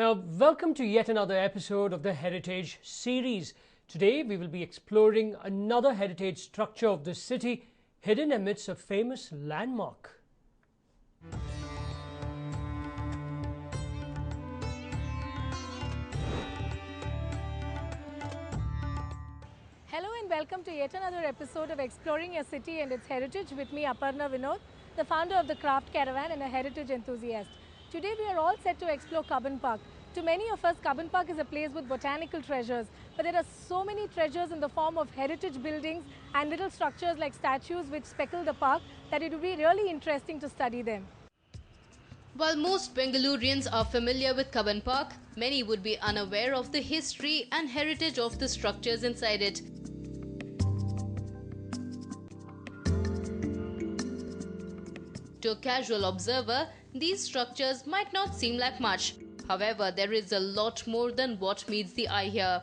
Now, welcome to yet another episode of the Heritage series. Today, we will be exploring another heritage structure of the city hidden amidst a famous landmark. Hello and welcome to yet another episode of Exploring Your City and its Heritage with me, Aparna Vinod, the founder of the Craft Caravan and a heritage enthusiast. Today we are all set to explore Cubbon Park. To many of us, Cubbon Park is a place with botanical treasures, but there are so many treasures in the form of heritage buildings and little structures like statues which speckle the park that it would be really interesting to study them. While most Bengalurians are familiar with Cubbon Park, many would be unaware of the history and heritage of the structures inside it. To a casual observer, these structures might not seem like much. However, there is a lot more than what meets the eye here.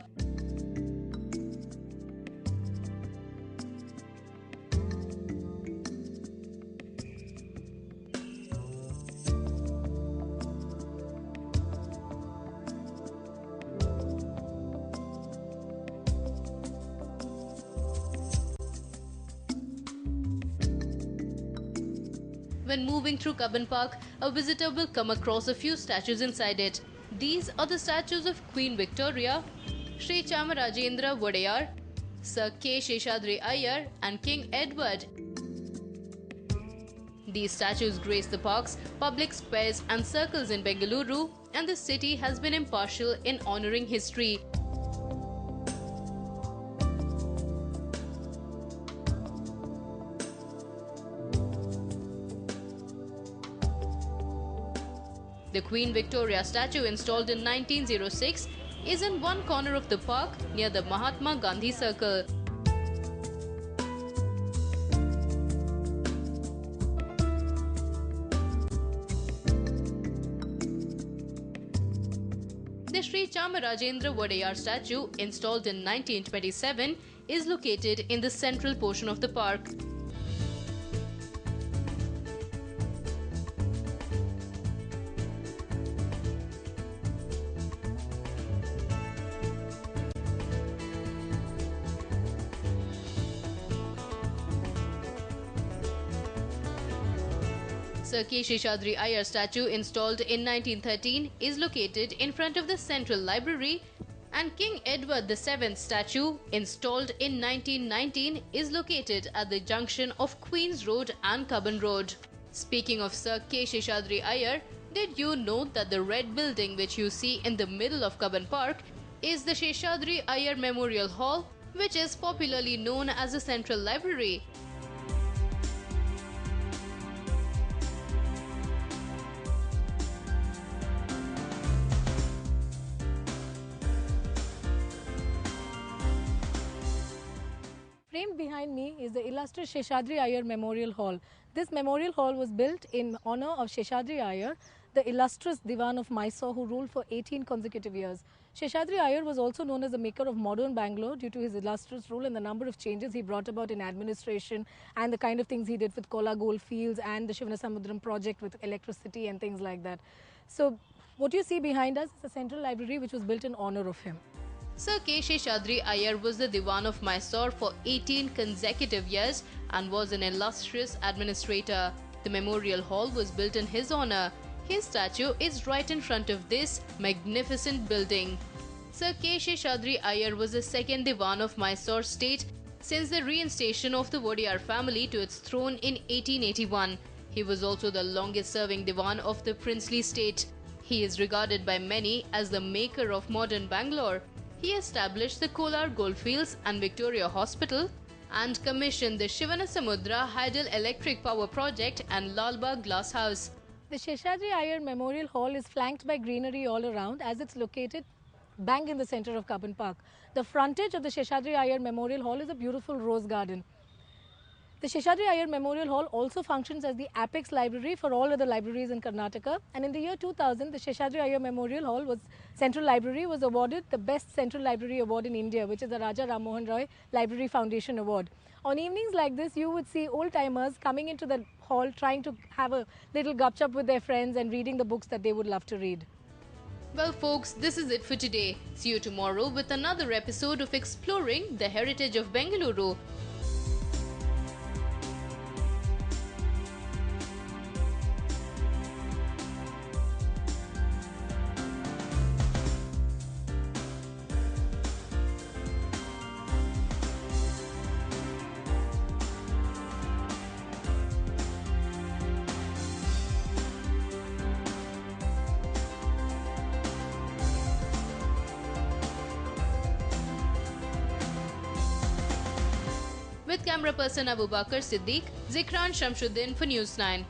When moving through Cubbon Park, a visitor will come across a few statues inside it. These are the statues of Queen Victoria, Sri Chamarajendra Wadeyar, Sir K. Sheshadri Iyer and King Edward. These statues grace the parks, public squares and circles in Bengaluru, and the city has been impartial in honouring history. The Queen Victoria statue, installed in 1906, is in one corner of the park near the Mahatma Gandhi Circle. The Sri Chamarajendra Wadeyar statue, installed in 1927, is located in the central portion of the park. Sir K. Sheshadri Iyer statue, installed in 1913, is located in front of the Central Library, and King Edward VII statue, installed in 1919, is located at the junction of Queen's Road and Cubbon Road. Speaking of Sir K. Sheshadri Iyer, did you know that the red building which you see in the middle of Cubbon Park is the Sheshadri Iyer Memorial Hall, which is popularly known as the Central Library? Framed behind me is the illustrious Sheshadri Iyer Memorial Hall. This memorial hall was built in honour of Sheshadri Iyer, the illustrious Diwan of Mysore who ruled for 18 consecutive years. Sheshadri Iyer was also known as the maker of modern Bangalore due to his illustrious rule and the number of changes he brought about in administration and the kind of things he did with Kola Gold Fields and the Shivanasamudram project with electricity and things like that. So what you see behind us is the Central Library which was built in honour of him. Sir K. Sheshadri Iyer was the Diwan of Mysore for 18 consecutive years and was an illustrious administrator. The memorial hall was built in his honour. His statue is right in front of this magnificent building. Sir K. Sheshadri Iyer was the second Diwan of Mysore state since the reinstation of the Wadeyar family to its throne in 1881. He was also the longest serving Diwan of the princely state. He is regarded by many as the maker of modern Bangalore. He established the Kolar Goldfields and Victoria Hospital and commissioned the Shivanasamudra hydroelectric power project and Lalbagh Glass House. The Sheshadri Iyer Memorial Hall is flanked by greenery all around as it's located bang in the center of Cubbon Park. The frontage of the Sheshadri Iyer Memorial Hall is a beautiful rose garden. The Sheshadri Iyer Memorial Hall also functions as the apex library for all other libraries in Karnataka, and in the year 2000 the Sheshadri Iyer Memorial Hall Central Library was awarded the Best Central Library Award in India, which is the Raja Ram Mohan Roy Library Foundation Award. On evenings like this, you would see old-timers coming into the hall trying to have a little gupchup with their friends and reading the books that they would love to read. Well, folks, this is it for today. See you tomorrow with another episode of Exploring the Heritage of Bengaluru. With camera person Abu Bakr Siddiq, Zikran Shamsuddin for News 9.